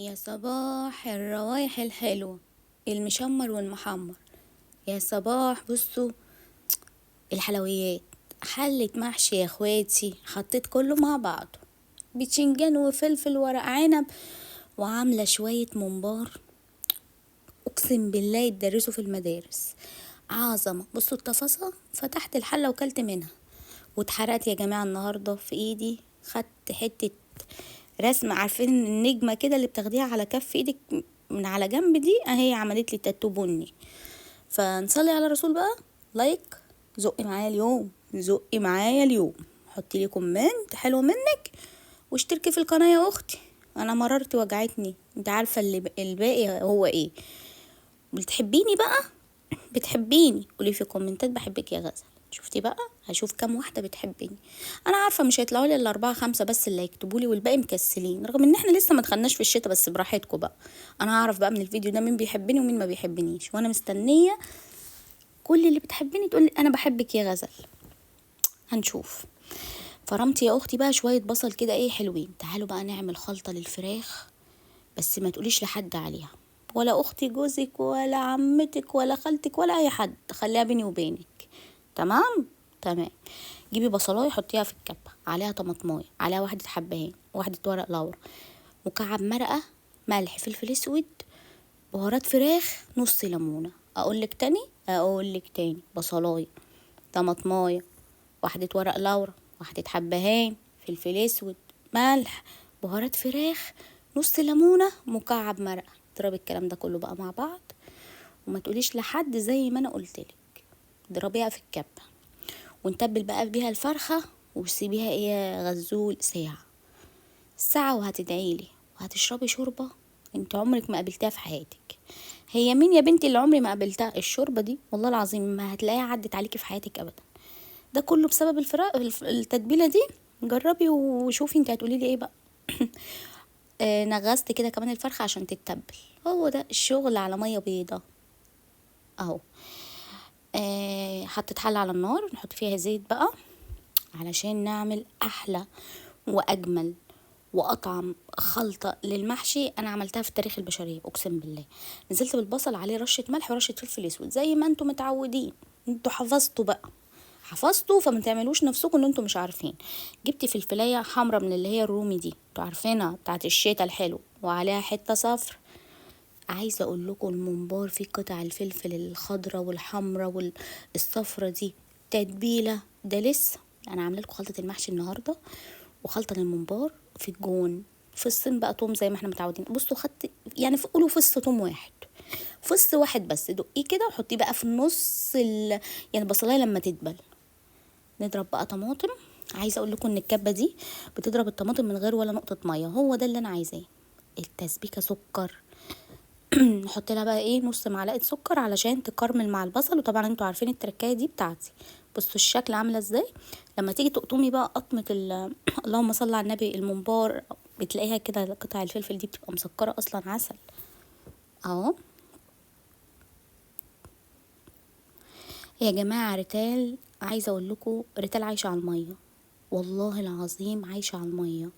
يا صباح الروايح الحلوة، المشمر والمحمر. يا صباح بصوا الحلويات، حلة محشي يا اخواتي، حطيت كله مع بعضه، بتشنجان وفلفل ورق عنب، وعاملة شوية ممبار. اقسم بالله يدرسوا في المدارس عظمة. بصوا التفاصيل، فتحت الحلة وكلت منها واتحرقت يا جماعة. النهاردة في ايدي خدت حتة رسمة، عارفين النجمة كده اللي بتاخديها على كف ايدك من على جنب دي، اهي عملت لي تاتو بني. فنصلي على الرسول بقى. لايك، زقي معايا اليوم، زقي معايا اليوم، حطي لي كومنت حلو منك، واشتركي في القناة يا اختي. انا مررت وجعتني، انت عارفة اللي الباقي هو ايه. بتحبيني بقى، بتحبيني قولي في كومنتات بحبك يا غزل. شفتي بقى، هشوف كام واحده بتحبني. انا عارفه مش هيطلعوا لي الا 4 5 بس اللي هيكتبوا لي، والباقي مكسلين، رغم ان احنا لسه ما دخلناش في الشتاء. بس براحتكم بقى، انا هعرف بقى من الفيديو ده مين بيحبني ومين ما بيحبنيش، وانا مستنيه كل اللي بتحبني تقولي انا بحبك يا غزل. هنشوف. فرمت يا اختي بقى شويه بصل كده ايه حلوين. تعالوا بقى نعمل خلطه للفراخ، بس ما تقوليش لحد عليها، ولا اختي جوزك ولا عمتك ولا خالتك ولا اي حد، خليها بيني وبينك. تمام. تمام. جيبي بصلايه حطيها في الكبه، عليها طماطمايه، عليها واحده حبهان، واحده ورق لورا، مكعب مرقه، ملح، فلفل اسود، بهارات فراخ، نص ليمونه. اقول لك تاني بصلايه، طماطمايه، واحده ورق لورا، واحده حبهان، فلفل اسود، ملح، بهارات فراخ، نص ليمونه، مكعب مرقه. اضربي الكلام ده كله بقى مع بعض، وما تقوليش لحد زي ما انا قلتلك. اضربيها في الكبه، ونتبل بقى بيها الفرخة، وسيبيها ايه يا غزول ساعة. ساعة وهتدعيلي، وهتشربي شوربة انت عمرك ما قابلتها في حياتك. هي مين يا بنتي اللي عمري ما قابلتها؟ الشوربة دي والله العظيم ما هتلاقيها عدت عليكي في حياتك ابدا. ده كله بسبب التتبيلة دي. جربي وشوفي انت هتقولي لي ايه بقى. نغزت كده كمان الفرخة عشان تتبل. هو ده الشغل على مية بيضة اهو. حطيت حلة على النار، نحط فيها زيت بقى علشان نعمل احلى واجمل واطعم خلطه للمحشي انا عملتها في تاريخ البشريه. اقسم بالله نزلت بالبصل، عليه رشه ملح ورشه فلفل اسود زي ما انتم متعودين. انتوا حفظتوا بقى، حفظتوا، فما تعملوش نفسكم ان انتم مش عارفين. جبت فلفلايه حمرا من اللي هي الرومي دي، انتوا عارفينها بتاعت الشتا الحلو، وعليها حته صفر. عايزه اقول لكم الممبار فيه قطع الفلفل الخضراء والحمراء والصفرة دي تتبيله. ده لسه انا عامله لكم خلطه المحشي النهارده، وخلطه للممبار في الجون. فصين بقى توم زي ما احنا متعودين. بصوا خدت يعني قولوا فص توم واحد، فص واحد بس، دقيه كده وحطيه بقى في النص يعني البصلايه لما تدبل. نضرب بقى طماطم. عايزه اقول لكم ان الكبه دي بتضرب الطماطم من غير ولا نقطه ميه، هو ده اللي انا عايزاه. التسبيكه سكر. نحط لها بقى ايه نص معلقه سكر علشان تكرمل مع البصل. وطبعا انتوا عارفين التركايه دي بتاعتي. بصوا الشكل عامله ازاي لما تيجي تقطمي بقى قطمه اللهم صل على النبي الممبار، بتلاقيها كده قطع الفلفل دي بتبقى مسكره اصلا عسل اهو. يا جماعه ريتال، عايزه اقول لكم ريتال عايشه على الميه، والله العظيم عايشه على الميه.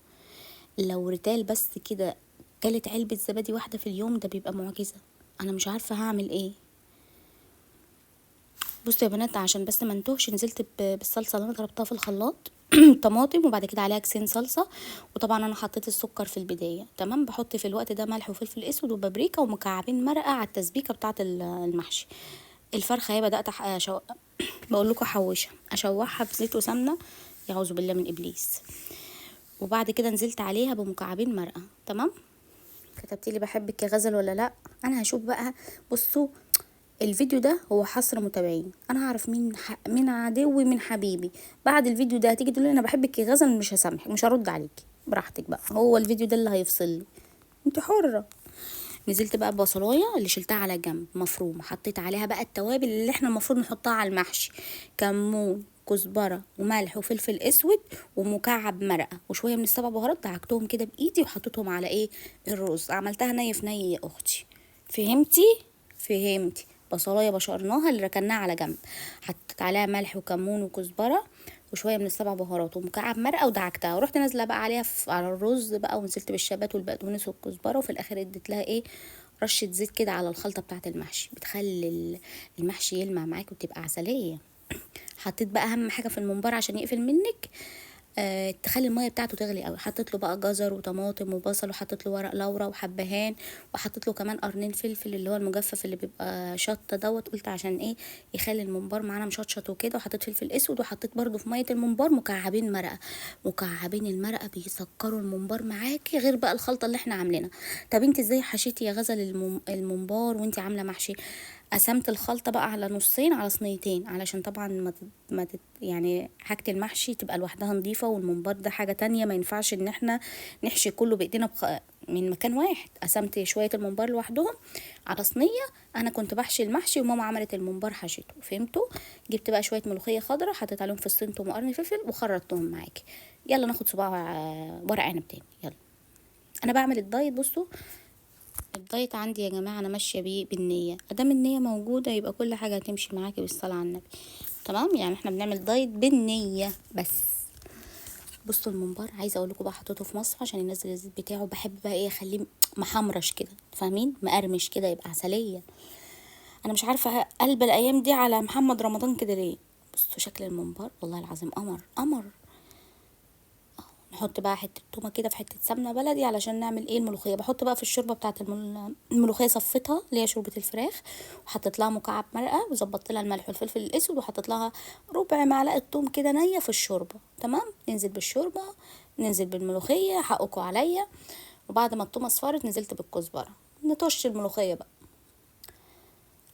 لو ريتال بس كده كلت علبه زبادي واحده في اليوم ده بيبقى معجزه. انا مش عارفه هعمل ايه. بصوا يا بنات، عشان بس ما نتوهش، نزلت بالصلصه اللي انا ضربتها في الخلاط. طماطم، وبعد كده عليها كيسين صلصه، وطبعا انا حطيت السكر في البدايه. تمام. بحط في الوقت ده ملح وفلفل اسود وبابريكا ومكعبين مرقه على التسبيكه بتاعه المحشي. الفرخه هي بدات بقول لكم احوشها، اشوحها في زيت وسمنه، يعوذ بالله من ابليس. وبعد كده نزلت عليها بمكعبين مرقه. تمام. كتبتي لي بحبك يا غزل ولا لا؟ انا هشوف بقى. بصوا الفيديو ده هو حصر متابعين، انا هعرف مين عدوي من حبيبي. بعد الفيديو ده هتيجي تقولي انا بحبك يا غزل، مش هسامحك، مش هرد عليكي، براحتك بقى، هو الفيديو ده اللي هيفصلني، انت حرة. نزلت بقى ببصلايه اللي شلتها على جنب مفرومه، حطيت عليها بقى التوابل اللي احنا المفروض نحطها على المحشي: كمون، كزبره، وملح، وفلفل اسود، ومكعب مرقه، وشويه من السبع بهارات. دعكتهم كده بايدي وحطيتهم على ايه الرز. عملتها ني في ني يا اختي. فهمتي؟ فهمتي. بصلايه بشرناها اللي ركناها على جنب، حطيت عليها ملح وكمون وكزبره وشويه من السبع بهارات ومكعب مرقه ودعكتها، ورحت نازله بقى عليها على الرز بقى، ونزلت بالشبت والبقدونس والكزبره، وفي الاخر اديت لها ايه، رشه زيت كده على الخلطه بتاعه المحشي، بتخلي المحشي يلمع معاك وتبقى عسليه. حطيت بقى اهم حاجه في الممبار عشان يقفل منك، تخلي الميه بتاعته تغلي قوي. حطيت له بقى جزر وطماطم وبصل، وحطيت له ورق لورا وحبهان، وحطيت له كمان قرنين فلفل اللي هو المجفف اللي بيبقى شطه دوت، قلت عشان ايه، يخلي الممبار معانا مشطشط وكده. وحطيت فلفل اسود، وحطيت برده في ميه الممبار مكعبين مرقه. مكعبين المرقه بيسكروا الممبار معاكي، غير بقى الخلطه اللي احنا عاملينها. طب انت ازاي حشيتي يا غزل الممبار وانت عامله محشي؟ قسمت الخلطه بقى على نصين، على صينيتين، علشان طبعا يعني حاجه المحشي تبقى لوحدها نظيفه، والممبار ده حاجه تانية، ما ينفعش ان احنا نحشي كله بايدينا من مكان واحد. قسمت شويه الممبار لوحدهم على صينيه، انا كنت بحشي المحشي وماما عملت الممبار حشيته، فهمتوا؟ جبت بقى شويه ملوخيه خضراء، حطيت عليهم فصين توم وقرن فلفل وخرطتهم معاكي. يلا ناخد صباع ورق عنب تاني، يلا. انا بعمل الدايت، بصوا الدايت عندي يا جماعه انا ماشيه بيه بالنيه، ادام النيه موجوده يبقى كل حاجه هتمشي معاكي بالصلاه على النبي. تمام، يعني احنا بنعمل دايت بالنيه بس. بصوا الممبار، عايزه اقول لكم بقى، حطيته في مصفى عشان ينزل الزيت بتاعه. بحب بقى ايه، اخليه محمرش كده، فاهمين، مقرمش كده، يبقى عسليه. انا مش عارفه قلب الايام دي على محمد رمضان كده ليه. بصوا شكل الممبار، والله العظيم قمر قمر. نحط بقى حته تومه كده في حته سمنه بلدي علشان نعمل ايه، الملوخيه. بحط بقى في الشوربه بتاعه الملوخيه، صفتها اللي هي شوربه الفراخ، وحطيت لها مكعب مرقه، وظبطت لها الملح والفلفل الاسود، وحطيت لها ربع معلقه توم كده نيه في الشوربه. تمام، ننزل بالشوربه، ننزل بالملوخيه، حقكوا عليا. وبعد ما التومه اصفرت نزلت بالكزبره، نطش الملوخيه بقى.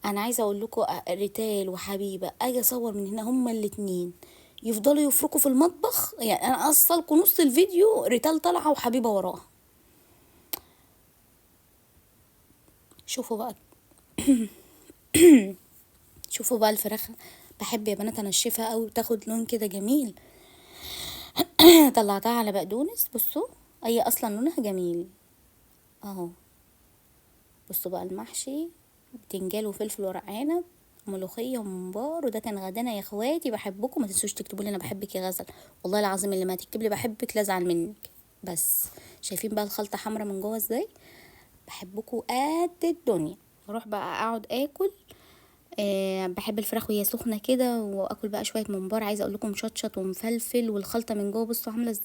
انا عايزه اقول لكم، ريتال وحبيبه اجي اصور من هنا هما الاتنين يفضلوا يفركوا في المطبخ، يعني انا اصلكوا نص الفيديو ريتال طالعه وحبيبه وراها. شوفوا بقى شوفوا بقى الفراخ، بحب يا بنات انشفها قوي وتاخد لون كده جميل. طلعتها على بقدونس، بصوا هي اصلا لونها جميل اهو. بصوا بقى المحشي، بتنجان وفلفل ورق عنب، ملوخيه وممبار، وده كان غدانا يا اخواتي. بحبكم، ما تنسوش تكتبوا لي انا بحبك يا غزل، والله العظيم اللي ما تكتب لي بحبك لا ازعل منك. بس شايفين بقى الخلطه حمرا من جوه ازاي؟ بحبكم قد الدنيا. اروح بقى اقعد اكل. بحب الفراخ وهي سخنه كده، واكل بقى شويه ممبار، عايزه اقول لكم مشطشط ومفلفل، والخلطه من جوه بصوا عامله ازاي.